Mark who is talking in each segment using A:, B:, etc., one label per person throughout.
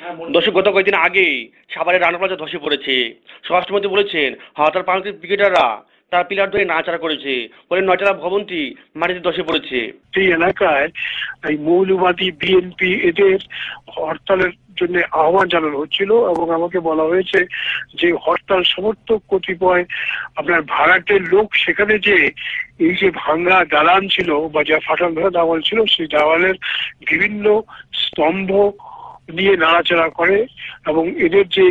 A: দর্শক, গত কয়েকদিন আগে সাভারের রানা প্লাজা ধসে পড়েছে। স্বরাষ্ট্রমন্ত্রী বলেছেন হরতাল পালনকারী ক্রিকেটাররা তারা পিলার ধরে নাড়াচাড়া করেছে, পরে 9 তলা ভবনটি মাটিতে ধসে পড়েছে।
B: এই এলাকায় এই মৌলবাদী বিএনপি এদের হরতালের জন্য আহ্বান জানানো হচ্ছিল এবং আমাকে বলা হয়েছে যে হরতাল সমর্থক কতিপয় আপনার ভাড়াটের লোক সেখানে যে এই যে ভাঙ্গা দালান ছিল বা যা ফাটাল ধরা দেওয়াল ছিল সেই দেওয়ালের বিভিন্ন স্তম্ভ নিয়ে নাড়াচাড়া করে এবং এদের যে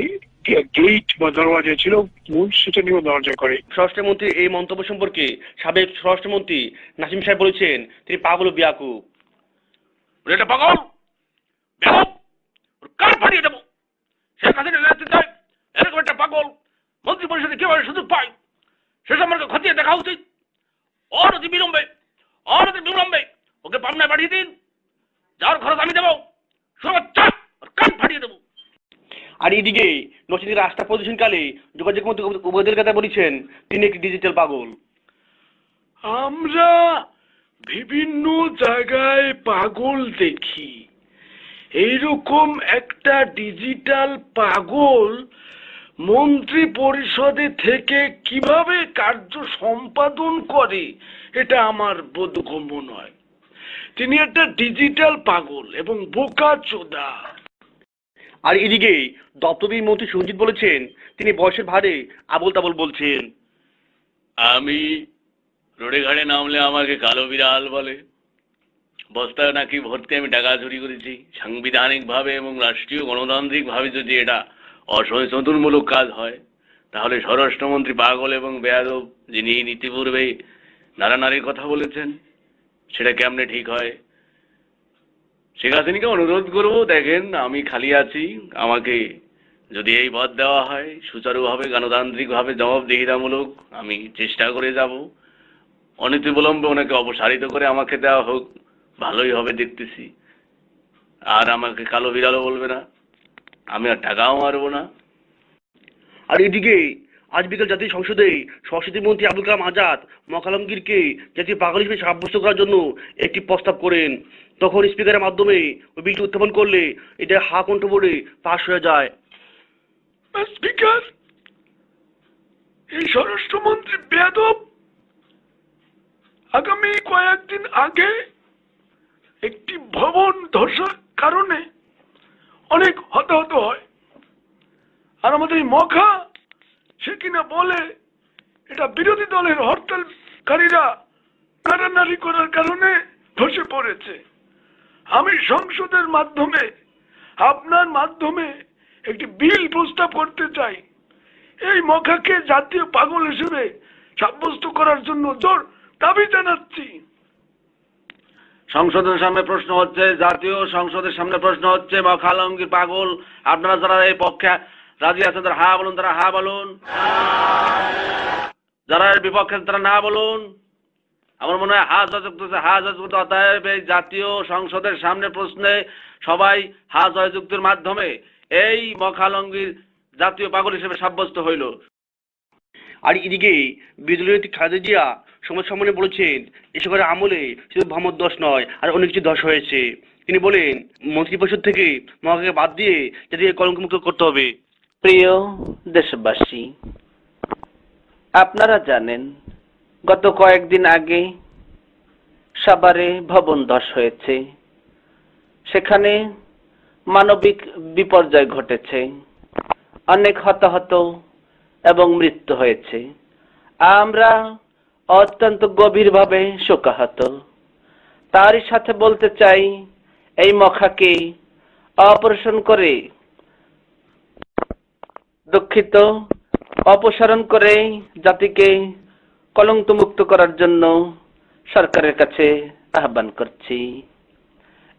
B: গেট বা দরওয়াজা ছিল মূল সেটা নিয়েও দরজা করে।
A: স্বরাষ্ট্রমন্ত্রীর এই মন্তব্য সম্পর্কে সাবেক স্বরাষ্ট্রমন্ত্রী নাসিম সাহেব বলেছেন তিনি পাগল ও বেয়াকুব।
C: এটা পাগল বেয়াকুব, কার পাঠিয়ে দেবো? শেখ হাসিনা নেতৃত্বে চাই এরকম একটা পাগল মন্ত্রী পরিষদে কিভাবে সুযোগ পায় সে সম্পর্কে খতিয়ে দেখা উচিত। অনতি বিলম্বে ওকে পাবনায় পাঠিয়ে দিন, যার খরচ আমি দেবো। সুরক্ষা কান ফাটিয়ে দেবো।
A: আর এদিকে নচিনের রাস্তা প্রদর্শনকালে যোগাযোগ মন্ত্রী ওবায়দুল কাদের বলেছেন তিনি একটি ডিজিটাল পাগল।
D: আমরা বিভিন্ন জায়গায় পাগল দেখি, এইরকম একটা ডিজিটাল পাগল মন্ত্রী পরিষদে থেকে কিভাবে কার্য সম্পাদন করে এটা আমার বোধগম্য নয়। তিনি একটা ডিজিটাল পাগল এবং বোকাচোদা।
A: আর এদিকে দপ্তরের মন্ত্রী সুরজিৎ বলেছেন তিনি বয়সের ভারে আবল তাবল বলছেন।
C: আমি রোডে ঘাটে নামলে আমাকে কালো বিড়াল বলে। বস্তায় নাকি ভর্তি আমি টাকা চুরি করেছি। সাংবিধানিক ভাবে এবং রাষ্ট্রীয় গণতান্ত্রিক ভাবে যদি এটা অসংশোধনমূলক কাজ হয় তাহলে স্বরাষ্ট্রমন্ত্রী পাগল এবং বেয়াদব যিনি নীতিপূর্বে নারীর কথা বলেছেন সেটা কেমনে ঠিক হয়? শেখ হাসিনাকে অনুরোধ করবো, দেখেন আমি খালি আছি, আমাকে যদি এই পদ দেওয়া হয় সুচারুভাবে গণতান্ত্রিকভাবে জবাবদিহিতামূলক আমি চেষ্টা করে যাব। অনতিবিলম্বে ওনাকে অপসারিত করে আমাকে দেওয়া হোক, ভালোই হবে দেখতেছি। আর আমাকে কালো বিড়ালও বলবে না, আমি আর টাকাও মারবো না।
A: আর এদিকে আজ বিকেল জাতীয় সংসদে সংস্কৃতি মন্ত্রী আবুল কালাম আজাদ মখালমগীরকে জাতীয় পাগল হিসেবে সাব্যস্ত করার জন্য একটি প্রস্তাব করেন। তখন স্পিকারের মাধ্যমে ওই বিলটি উত্থাপন করলে এটা হা কণ্ঠ বোর্ডে পাশ হয়ে যায়।
D: স্পিকার, এই স্বরাষ্ট্রমন্ত্রী বেয়াদব আগামী কয়েকদিন আগে একটি ভবন ধসের কারণে অনেক হতাহত হয়, আর আমাদের এই মখা সে কিনা বলে এটা বিরোধী দলের হরতালকারীরা কাটানারি করার কারণে ধসে পড়েছে। আমি সংসদের মাধ্যমে আপনার মাধ্যমে একটি বিল প্রস্তাব করতে চাই, এই মখাকে জাতীয় পাগল হিসেবে সাব্যস্ত করার জন্য জোর দাবি জানাচ্ছি।
C: সংসদের সামনে প্রশ্ন হচ্ছে, জাতীয় সংসদের সামনে প্রশ্ন হচ্ছে মখালমগীর পাগল। আপনারা যারা এই পক্ষে রাজি আছেন তারা হা বলুন, তারা হা বলুন। যারা এর বিপক্ষে তারা না বলুন। আমার মনে হয় হা জয়যুক্ত হচ্ছে, হা জয়যুক্ত। অতএব এই জাতীয় সংসদের সামনে প্রশ্নে সবাই হা জয়যুক্তের মাধ্যমে এই মখালমগীর জাতীয় পাগল হিসেবে সাব্যস্ত হইল।
A: আর এদিকে বিরোধী নেত্রী খালেদা জিয়া সংবাদ সম্মেলনে বলেছেন এ সরকারের আমলে শুধু মোহাম্মদ ধস নয় আর অনেক কিছু ধস হয়েছে। তিনি বলেন মন্ত্রিপরিষদ থেকে মহাকে বাদ দিয়ে যাতে কলঙ্কমুক্ত করতে হবে।
E: প্রিয় দেশবাসী, আপনারা জানেন গত কয়েকদিন আগে সাভারে ভবন ধস হয়েছে। সেখানে মানবিক বিপর্যয় ঘটেছে, অনেক হতাহত এবং মৃত্যু হয়েছে। আমরা অত্যন্ত গভীরভাবে শোকাহত। তারই সাথে বলতে চাই এই মখাকে অপারেশন করে দুঃখিত অপসারণ করে জাতিকে কলঙ্কমুক্ত করার জন্য সরকারের কাছে আহ্বান করছি।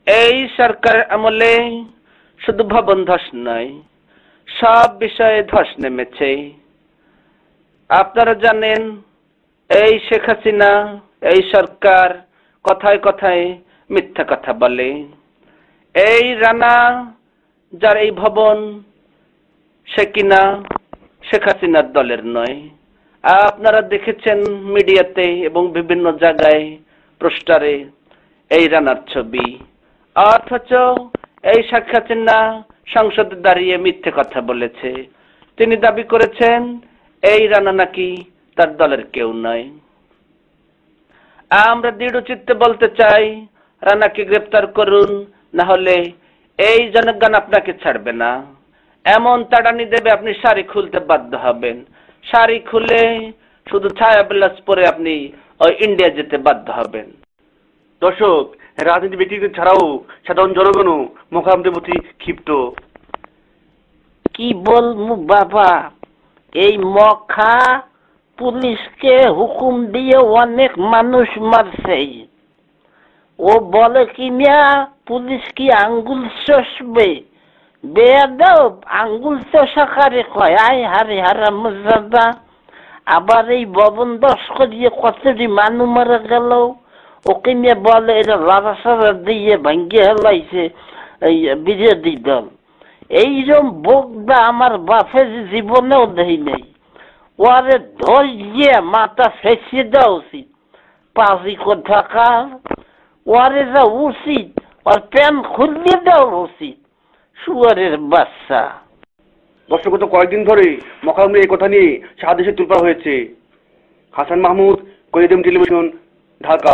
E: এই সরকারের আমলে শুধু ভবন ধস নয়, সব বিষয়ে ধস নেমেছে। আপনারা জানেন এই শেখ হাসিনা এই সরকার কথায় কথায় মিথ্যা কথা বলে। এই রানা যার এই ভবন সে কিনা শেখ হাসিনার দলের নয়। আপনারা দেখেছেন মিডিয়াতে এবং বিভিন্ন জায়গায় পোস্টারে এই রানার ছবি, অথচ এই শেখ হাসিনা সংসদে দাঁড়িয়ে মিথ্যে কথা বলেছে। তিনি দাবি করেছেন এই রানা নাকি তার দলের কেউ নয়। আমরা দৃঢ় চিত্তে বলতে চাই, রানাকে গ্রেপ্তার করুন, না হলে এই জনগণ আপনাকে ছাড়বে না। এমন তাড়ানি দেবে আপনি শাড়ি খুলতে বাধ্য হবেন। শাড়ি খুলে শুধু ছায়া ব্লাউজ পরে আপনি ওই ইন্ডিয়া যেতে বাধ্য হবেন।
A: দর্শক, রাজনীতি ব্যক্তিদের ছাড়াও সাধারণ জনগণও মোকালামদের প্রতি ক্ষিপ্ত।
F: কি বলবো বাবা, এই মখা পুলিশকে হুকুম দিয়ে অনেক মানুষ মারছে। ও বলে কি না পুলিশ কি আঙ্গুল চষবে? বেয়াদব, আঙ্গুল চষাকারে কয়। আয় হারে হারামজাদা। আবার এই ভবন দশ করিয়ে কতটি মানুষ মারা গেল, ওকে নিয়ে বলে এটা লাড়া সারা দিয়ে ভাঙ্গে হেলাইছে এই বিরোধী দল। এইরকম বোকদা আমার বাপের জীবনেও দেই নেই। ওরে ধরিয়ে মাথা ফেসিয়ে দেওয়া উচিত। পাজি কোথাকার, ওরে যা উচিত ওর প্যান্ট খুলিয়ে দেওয়া উচিত। শুয়ারের বাচ্চা।
A: দর্শক, গত কয়েকদিন ধরে মোকালামদের এই কথা নিয়ে সারা দেশে তোলপাড় হয়েছে। হাসান মাহমুদ, কলিদেম টেলিভিশন, ঢাকা।